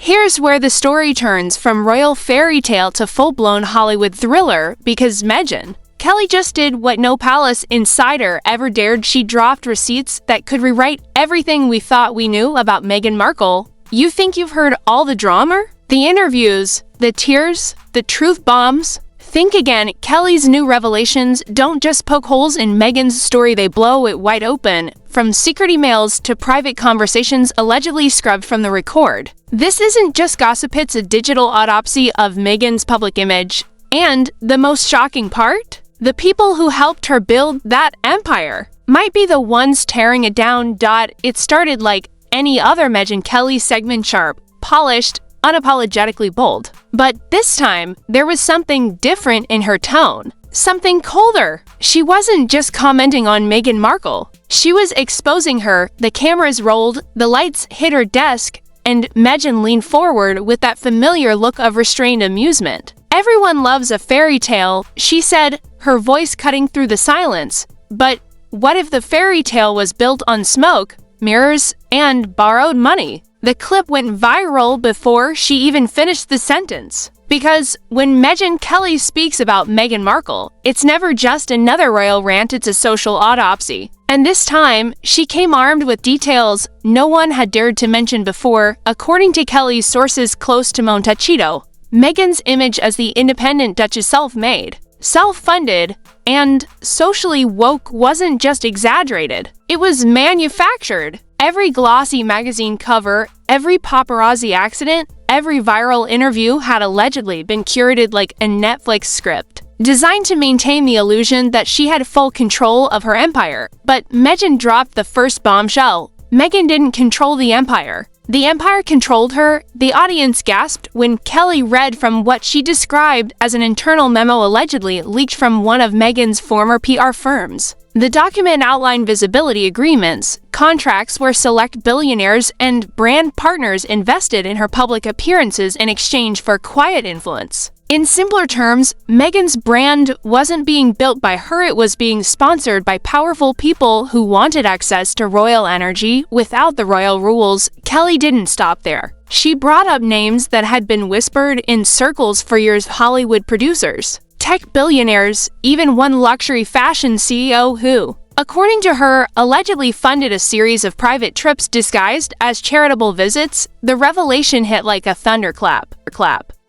Here's where the story turns from royal fairy tale to full-blown Hollywood thriller because Megyn. Kelly just did what no palace insider ever dared. She dropped receipts that could rewrite everything we thought we knew about Meghan Markle. You think you've heard all the drama? The interviews, the tears, the truth bombs? Think again. Kelly's new revelations don't just poke holes in Meghan's story, they blow it wide open. From secret emails to private conversations allegedly scrubbed from the record. This isn't just gossip, it's a digital autopsy of Meghan's public image. And the most shocking part? The people who helped her build that empire might be the ones tearing it down. It started like any other Megyn Kelly segment, sharp, polished, unapologetically bold. But this time, there was something different in her tone. Something colder. She wasn't just commenting on Meghan Markle. She was exposing her. The cameras rolled, the lights hit her desk, and Megyn leaned forward with that familiar look of restrained amusement. Everyone loves a fairy tale, she said, her voice cutting through the silence. But what if the fairy tale was built on smoke, mirrors, and borrowed money? The clip went viral before she even finished the sentence. Because when Megyn Kelly speaks about Meghan Markle, it's never just another royal rant, it's a social autopsy. And this time, she came armed with details no one had dared to mention before. According to Kelly's sources close to Montecito, Meghan's image as the independent Duchess, self-made, self-funded, and socially woke, wasn't just exaggerated. It was manufactured. Every glossy magazine cover, every paparazzi accident, every viral interview had allegedly been curated like a Netflix script, designed to maintain the illusion that she had full control of her empire. But Megyn dropped the first bombshell. Meghan didn't control the empire. The empire controlled her. The audience gasped when Kelly read from what she described as an internal memo allegedly leaked from one of Meghan's former PR firms. The document outlined visibility agreements, contracts where select billionaires and brand partners invested in her public appearances in exchange for quiet influence. In simpler terms, Meghan's brand wasn't being built by her, it was being sponsored by powerful people who wanted access to royal energy without the royal rules. Kelly didn't stop there. She brought up names that had been whispered in circles for years: Hollywood producers, tech billionaires, even one luxury fashion CEO who, according to her, allegedly funded a series of private trips disguised as charitable visits. The revelation hit like a thunderclap.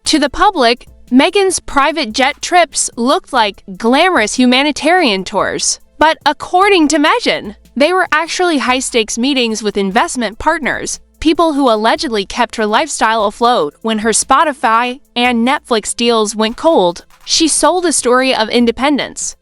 To the public, Meghan's private jet trips looked like glamorous humanitarian tours. But according to Megyn, they were actually high-stakes meetings with investment partners, people who allegedly kept her lifestyle afloat. When her Spotify and Netflix deals went cold, she sold a story of independence.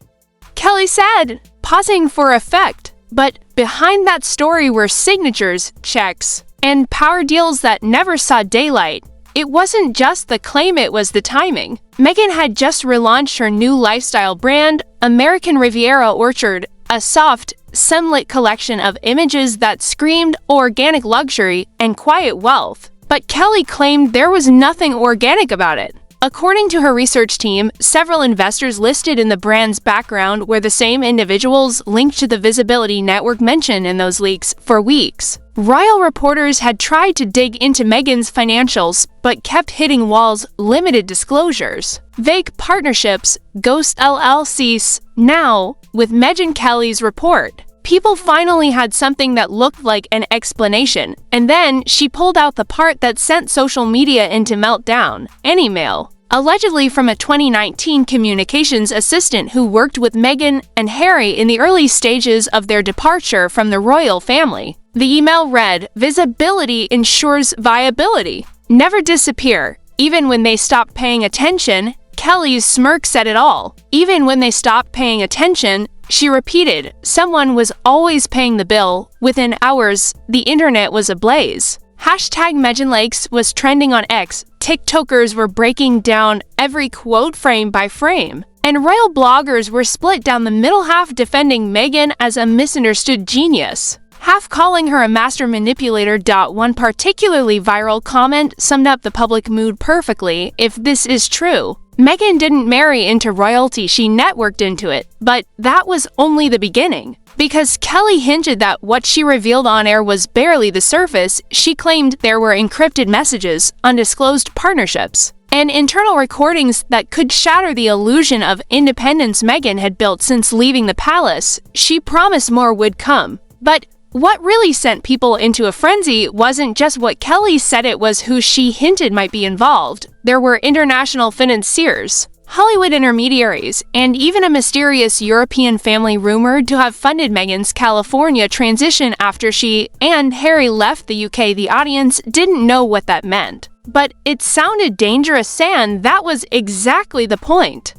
Kelly said, pausing for effect. But behind that story were signatures, checks, and power deals that never saw daylight. It wasn't just the claim, it was the timing. Meghan had just relaunched her new lifestyle brand, American Riviera Orchard, a soft, sunlit collection of images that screamed organic luxury and quiet wealth. But Kelly claimed there was nothing organic about it. According to her research team, several investors listed in the brand's background were the same individuals linked to the visibility network mentioned in those leaks for weeks. Royal reporters had tried to dig into Meghan's financials, but kept hitting walls: limited disclosures, vague partnerships, ghost LLCs. Now, with Megyn Kelly's report, people finally had something that looked like an explanation. And then she pulled out the part that sent social media into meltdown: an email, allegedly from a 2019 communications assistant who worked with Meghan and Harry in the early stages of their departure from the royal family. The email read, "Visibility ensures viability. Never disappear. Even when they stop paying attention." Kelly's smirk said it all. Even when they stopped paying attention, she repeated, someone was always paying the bill. Within hours, the internet was ablaze. #MegynLakes was trending on X. TikTokers were breaking down every quote frame by frame. And royal bloggers were split down the middle, half defending Meghan as a misunderstood genius, half calling her a master manipulator. One particularly viral comment summed up the public mood perfectly: if this is true, Meghan didn't marry into royalty, she networked into it. But that was only the beginning. Because Kelly hinted that what she revealed on air was barely the surface, she claimed there were encrypted messages, undisclosed partnerships, and internal recordings that could shatter the illusion of independence Meghan had built since leaving the palace. She promised more would come. But what really sent people into a frenzy wasn't just what Kelly said, it was who she hinted might be involved. There were international financiers, Hollywood intermediaries, and even a mysterious European family rumored to have funded Meghan's California transition after she and Harry left the UK. The audience didn't know what that meant, but it sounded dangerous, and that was exactly the point.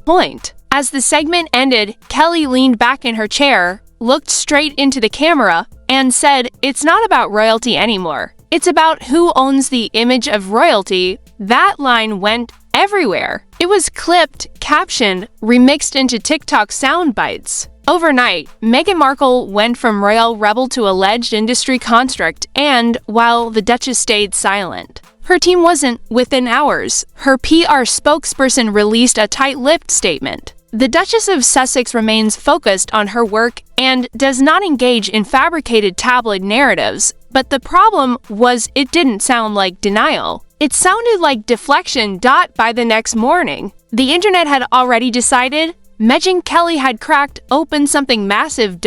As the segment ended, Kelly leaned back in her chair, looked straight into the camera, and said, "It's not about royalty anymore. It's about who owns the image of royalty." That line went everywhere. It was clipped, captioned, remixed into TikTok sound bites. Overnight, Meghan Markle went from royal rebel to alleged industry construct, and while the Duchess stayed silent, her team wasn't. Within hours, her PR spokesperson released a tight-lipped statement. The Duchess of Sussex remains focused on her work and does not engage in fabricated tabloid narratives, but the problem was it didn't sound like denial. It sounded like deflection. By the next morning, the internet had already decided Megyn Kelly had cracked open something massive.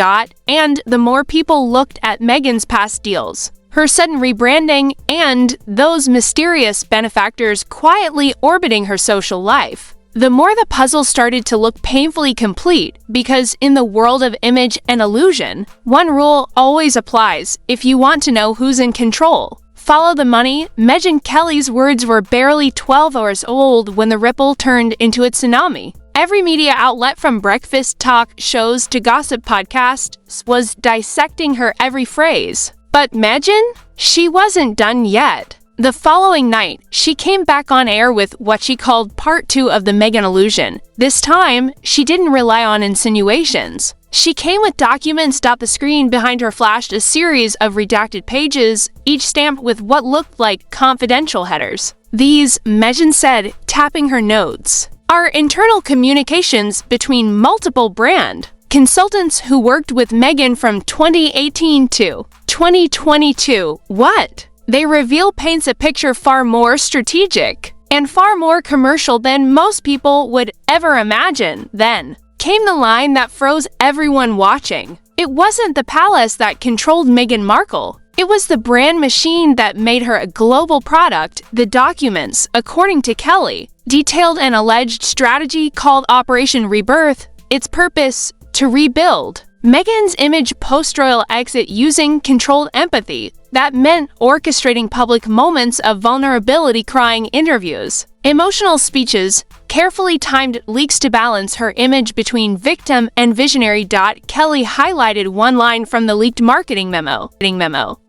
And the more people looked at Meghan's past deals, her sudden rebranding, and those mysterious benefactors quietly orbiting her social life, the more the puzzle started to look painfully complete, because in the world of image and illusion, one rule always applies: if you want to know who's in control, follow the money. Megyn Kelly's words were barely 12 hours old when the ripple turned into a tsunami. Every media outlet, from breakfast talk shows to gossip podcasts, was dissecting her every phrase. But Megyn? She wasn't done yet. The following night, she came back on air with what she called part 2 of the Meghan illusion. This time, she didn't rely on insinuations. She came with documents. The screen behind her flashed a series of redacted pages, each stamped with what looked like confidential headers. These, Megyn said, tapping her notes, are internal communications between multiple brand consultants who worked with Meghan from 2018 to 2022. What they reveal paints a picture far more strategic and far more commercial than most people would ever imagine. Then came the line that froze everyone watching. It wasn't the palace that controlled Meghan Markle. It was the brand machine that made her a global product. The documents, according to Kelly, detailed an alleged strategy called Operation Rebirth. Its purpose: to rebuild Meghan's image post-royal exit using controlled empathy. That meant orchestrating public moments of vulnerability, crying interviews, emotional speeches, carefully timed leaks to balance her image between victim and visionary. Kelly highlighted one line from the leaked marketing memo.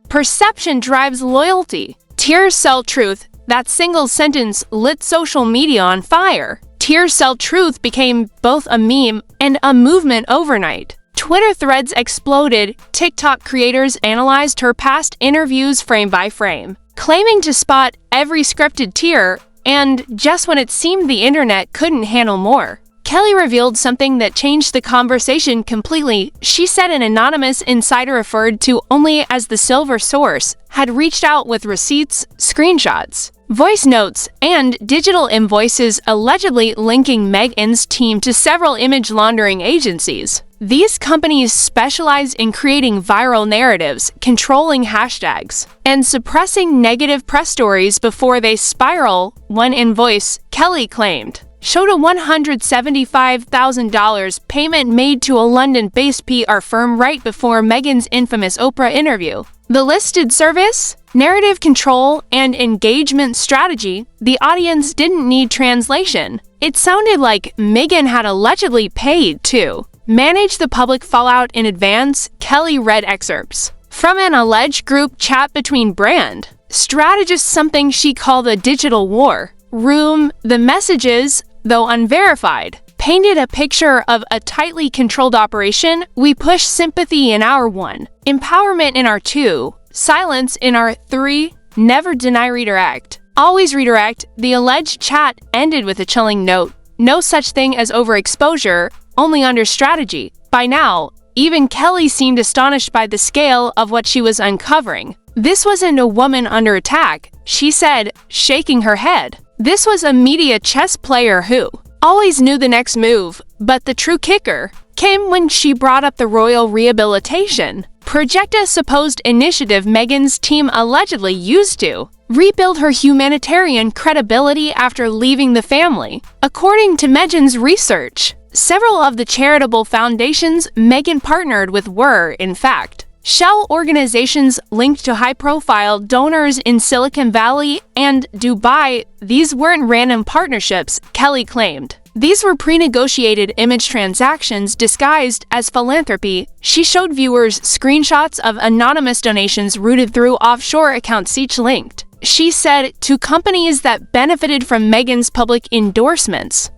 Perception drives loyalty. Tears sell truth. That single sentence lit social media on fire. Tears sell truth became both a meme and a movement overnight. Twitter threads exploded. TikTok creators analyzed her past interviews frame by frame, claiming to spot every scripted tear, and just when it seemed the internet couldn't handle more, Kelly revealed something that changed the conversation completely. She said an anonymous insider, referred to only as the silver source, had reached out with receipts, screenshots, voice notes, and digital invoices allegedly linking Meghan's team to several image laundering agencies. These companies specialize in creating viral narratives, controlling hashtags, and suppressing negative press stories before they spiral. One invoice, Kelly claimed, showed a $175,000 payment made to a London-based PR firm right before Meghan's infamous Oprah interview. The listed service, narrative control, and engagement strategy. The audience didn't need translation. It sounded like Meghan had allegedly paid to manage the public fallout in advance. Kelly read excerpts from an alleged group chat between brand strategists, something she called a digital war room. The messages, though unverified, painted a picture of a tightly controlled operation. We push sympathy in our 1, empowerment in our 2, silence in our 3, never deny, redirect, always redirect. The alleged chat ended with a chilling note: no such thing as overexposure, only under strategy. By now, Even Kelly seemed astonished by the scale of what she was uncovering. "This wasn't a woman under attack," she said, shaking her head. "This was a media chess player who always knew the next move." But the true kicker came when she brought up the royal rehabilitation project, a supposed initiative Meghan's team allegedly used to rebuild her humanitarian credibility after leaving the family. According to Meghan's research, several of the charitable foundations Meghan partnered with were, in fact, shell organizations linked to high-profile donors in Silicon Valley and Dubai. These weren't random partnerships, Kelly claimed. These were pre-negotiated image transactions disguised as philanthropy. She showed viewers screenshots of anonymous donations routed through offshore accounts, each linked, she said, to companies that benefited from Meghan's public endorsements.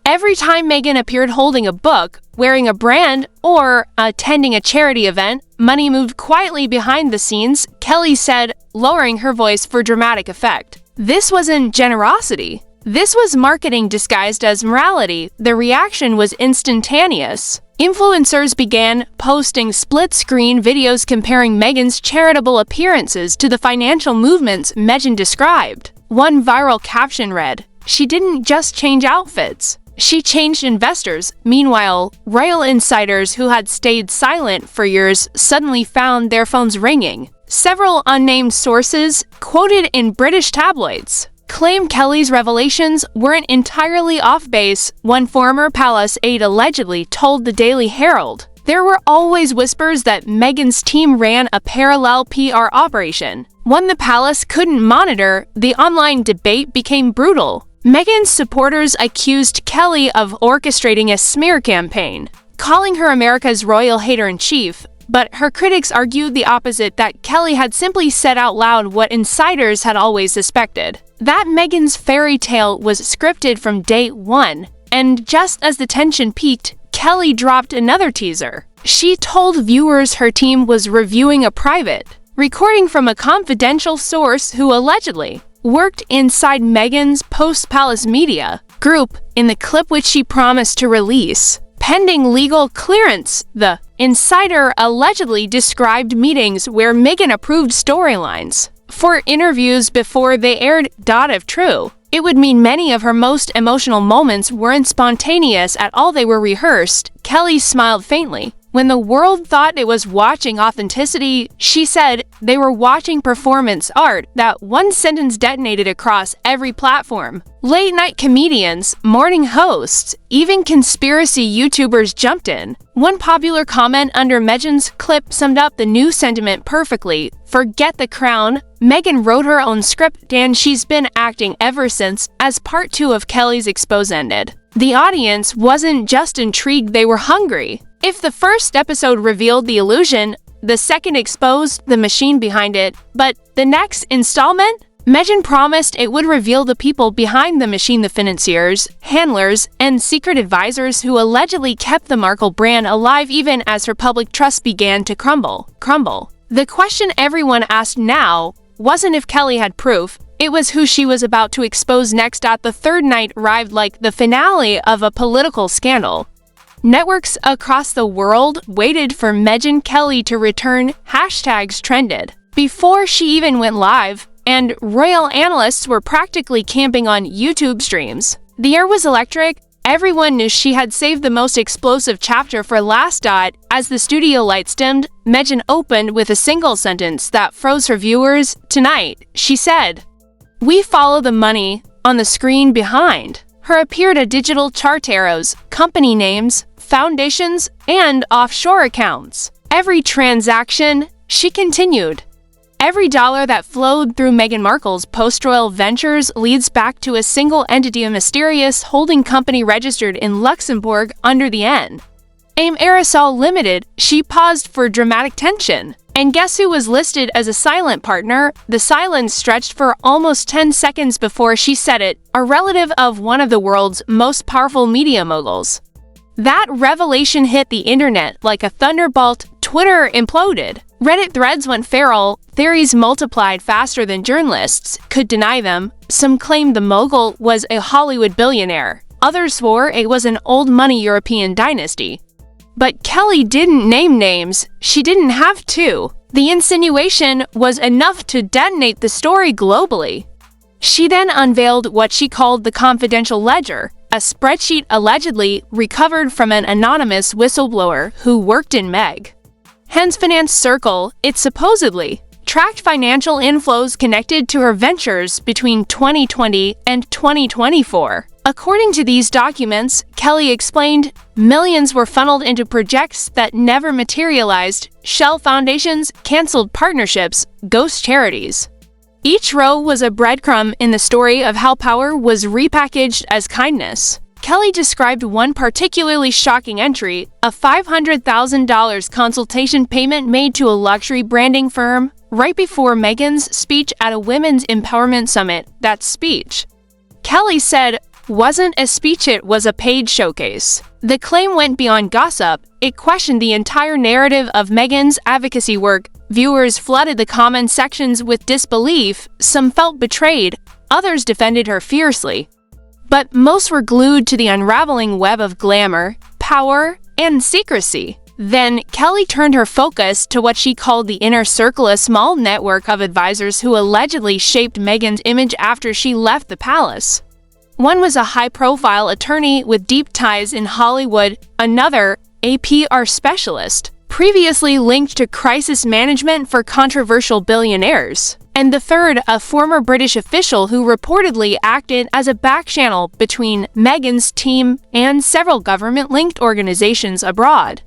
Every time Meghan appeared holding a book, wearing a brand, or attending a charity event, money moved quietly behind the scenes, Kelly said, lowering her voice for dramatic effect. "This wasn't generosity. This was marketing disguised as morality." The reaction was instantaneous. Influencers began posting split-screen videos comparing Meghan's charitable appearances to the financial movements Meghan described. One viral caption read, "She didn't just change outfits. She changed investors." Meanwhile, royal insiders who had stayed silent for years suddenly found their phones ringing. Several unnamed sources, quoted in British tabloids, claim Kelly's revelations weren't entirely off base. One former palace aide allegedly told the Daily Herald, "There were always whispers that Meghan's team ran a parallel PR operation. When the palace couldn't monitor, the online debate became brutal." Meghan's supporters accused Kelly of orchestrating a smear campaign, calling her America's royal hater-in-chief. But her critics argued the opposite, that Kelly had simply said out loud what insiders had always suspected, that Meghan's fairy tale was scripted from day one. And just as the tension peaked, Kelly dropped another teaser. She told viewers her team was reviewing a private recording from a confidential source who allegedly worked inside Meghan's post-palace media group in the clip, which she promised to release pending legal clearance. The insider allegedly described meetings where Meghan approved storylines for interviews before they aired. If true, it would mean many of her most emotional moments weren't spontaneous at all, they were rehearsed. Kelly smiled faintly. When the world thought it was watching authenticity, she said they were watching performance art. That one sentence detonated across every platform. Late-night comedians, morning hosts, even conspiracy YouTubers jumped in. One popular comment under Meghan's clip summed up the new sentiment perfectly. "Forget the crown." Meghan wrote her own script, and she's been acting ever since, as part 2 of Kelly's expose ended. The audience wasn't just intrigued, they were hungry. If the first episode revealed the illusion, the second exposed the machine behind it. But the next installment? Meghan promised it would reveal the people behind the machine, the financiers, handlers, and secret advisors who allegedly kept the Markle brand alive even as her public trust began to crumble. The question everyone asked now wasn't if Kelly had proof, it was who she was about to expose next. The third night arrived like the finale of a political scandal. Networks across the world waited for Megyn Kelly to return. Hashtags trended before she even went live, and royal analysts were practically camping on YouTube streams. The air was electric. Everyone knew she had saved the most explosive chapter for last. As the studio lights dimmed, Megyn opened with a single sentence that froze her viewers. "Tonight," she said, "we follow the money on the screen behind." Her appeared a digital chart, arrows, company names, foundations, and offshore accounts. "Every transaction," she continued, "every dollar that flowed through Meghan Markle's post-royal ventures leads back to a single entity, a mysterious holding company registered in Luxembourg under the N. AIM Aerosol Limited." She paused for dramatic tension. And guess who was listed as a silent partner? The silence stretched for almost 10 seconds before she said it, a relative of one of the world's most powerful media moguls. That revelation hit the internet like a thunderbolt. Twitter imploded. Reddit threads went feral. Theories multiplied faster than journalists could deny them. Some claimed the mogul was a Hollywood billionaire. Others swore it was an old money European dynasty. But Kelly didn't name names. She didn't have to. The insinuation was enough to detonate the story globally. She then unveiled what she called the confidential ledger, a spreadsheet allegedly recovered from an anonymous whistleblower who worked in Meghan's finance circle. It supposedly tracked financial inflows connected to her ventures between 2020 and 2024. According to these documents, Kelly explained, millions were funneled into projects that never materialized, shell foundations, canceled partnerships, ghost charities. Each row was a breadcrumb in the story of how power was repackaged as kindness. Kelly described one particularly shocking entry, a $500,000 consultation payment made to a luxury branding firm right before Meghan's speech at a women's empowerment summit. That speech, Kelly said, wasn't a speech, it was a paid showcase. The claim went beyond gossip. It questioned the entire narrative of Meghan's advocacy work. Viewers flooded the comment sections with disbelief. Some felt betrayed. Others defended her fiercely. But most were glued to the unraveling web of glamour, power, and secrecy. Then, Kelly turned her focus to what she called the inner circle, a small network of advisors who allegedly shaped Meghan's image after she left the palace. One was a high-profile attorney with deep ties in Hollywood, another, a PR specialist, previously linked to crisis management for controversial billionaires, and the third, a former British official who reportedly acted as a back-channel between Meghan's team and several government-linked organizations abroad.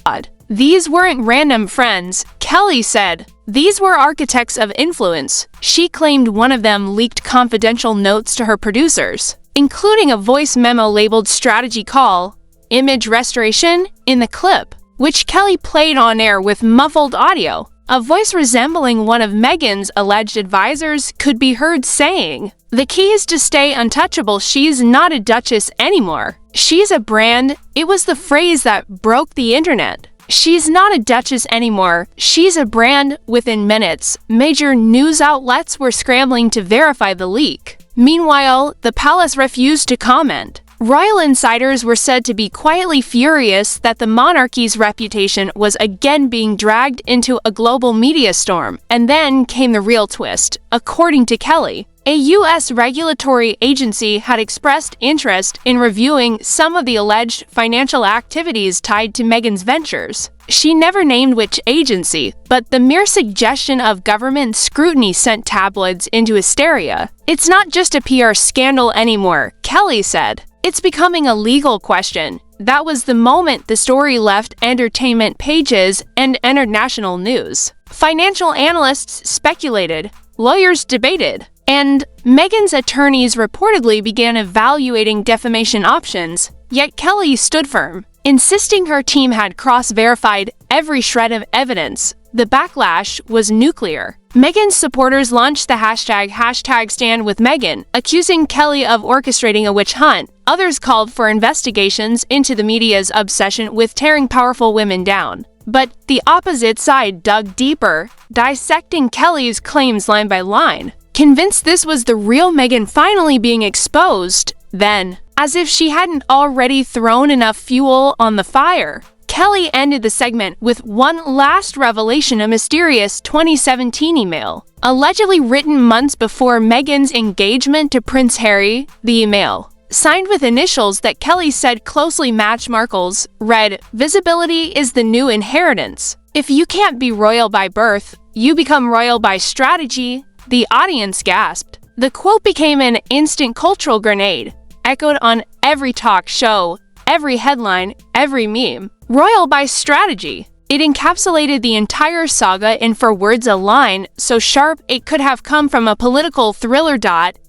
These weren't random friends, Kelly said. These were architects of influence. She claimed one of them leaked confidential notes to her producers, including a voice memo labeled strategy call, image restoration, in the clip, which Kelly played on air with muffled audio. A voice resembling one of Meghan's alleged advisors could be heard saying, "The key is to stay untouchable. She's not a duchess anymore. She's a brand." It was the phrase that broke the internet. She's not a duchess anymore. She's a brand. Within minutes, major news outlets were scrambling to verify the leak. Meanwhile, the palace refused to comment. Royal insiders were said to be quietly furious that the monarchy's reputation was again being dragged into a global media storm. And then came the real twist. According to Kelly, a U.S. regulatory agency had expressed interest in reviewing some of the alleged financial activities tied to Meghan's ventures. She never named which agency, but the mere suggestion of government scrutiny sent tabloids into hysteria. It's not just a PR scandal anymore, Kelly said. It's becoming a legal question. That was the moment the story left entertainment pages and entered national news. Financial analysts speculated, lawyers debated, and Meghan's attorneys reportedly began evaluating defamation options. Yet Kelly stood firm, insisting her team had cross-verified every shred of evidence. The backlash was nuclear. Meghan's supporters launched the hashtag #StandWithMeghan, accusing Kelly of orchestrating a witch hunt. Others called for investigations into the media's obsession with tearing powerful women down. But the opposite side dug deeper, dissecting Kelly's claims line by line. Convinced this was the real Meghan finally being exposed, then, as if she hadn't already thrown enough fuel on the fire, Kelly ended the segment with one last revelation: a mysterious 2017 email, allegedly written months before Meghan's engagement to Prince Harry. The email, signed with initials that Kelly said closely matched Markle's, read, "Visibility is the new inheritance. If you can't be royal by birth, you become royal by strategy." The audience gasped. The quote became an instant cultural grenade, echoed on every talk show, every headline, every meme. Royal by strategy. It encapsulated the entire saga in, for words, a line so sharp it could have come from a political thriller.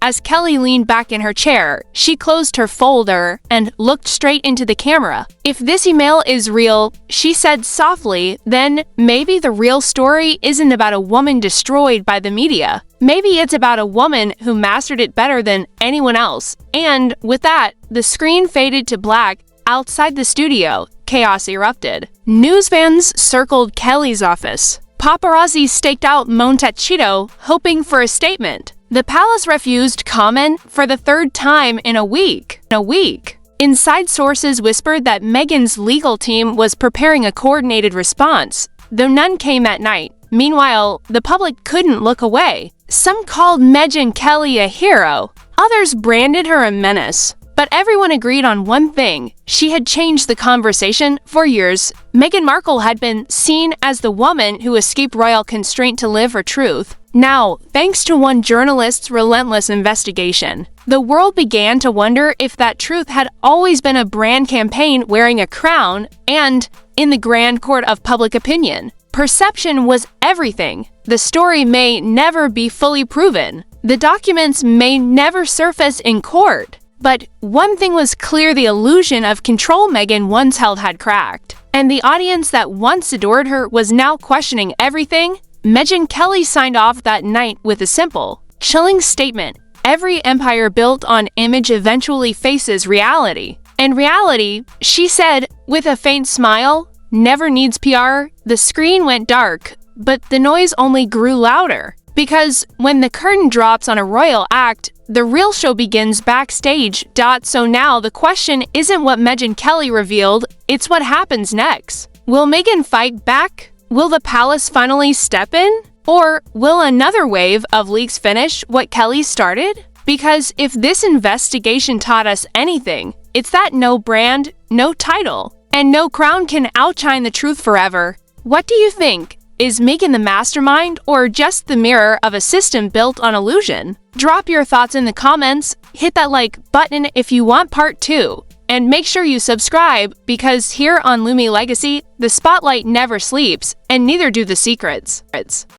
As Kelly leaned back in her chair, she closed her folder and looked straight into the camera. "If this email is real," she said softly, "then maybe the real story isn't about a woman destroyed by the media. Maybe it's about a woman who mastered it better than anyone else." And with that, the screen faded to black. Outside the studio, chaos erupted. News vans circled Kelly's office. Paparazzi staked out Montecito, hoping for a statement. The palace refused comment for the third time in a week. Inside sources whispered that Meghan's legal team was preparing a coordinated response, though none came that night. Meanwhile, the public couldn't look away. Some called Megyn Kelly a hero, others branded her a menace. But everyone agreed on one thing: she had changed the conversation for years. Meghan Markle had been seen as the woman who escaped royal constraint to live her truth. Now, thanks to one journalist's relentless investigation, the world began to wonder if that truth had always been a brand campaign wearing a crown, and, in the grand court of public opinion, perception was everything. The story may never be fully proven. The documents may never surface in court. But one thing was clear: the illusion of control Meghan once held had cracked. And the audience that once adored her was now questioning everything. Megyn Kelly signed off that night with a simple, chilling statement: every empire built on image eventually faces reality. And reality, she said, with a faint smile, never needs PR. The screen went dark, but the noise only grew louder. Because when the curtain drops on a royal act, the real show begins backstage. So now the question isn't what Megyn Kelly revealed, it's what happens next. Will Meghan fight back? Will the palace finally step in? Or will another wave of leaks finish what Kelly started? Because if this investigation taught us anything, it's that no brand, no title, and no crown can outshine the truth forever. What do you think? Is Meghan the mastermind, or just the mirror of a system built on illusion? Drop your thoughts in the comments, hit that like button if you want part 2, and make sure you subscribe, because here on Lumi Legacy, the spotlight never sleeps, and neither do the secrets.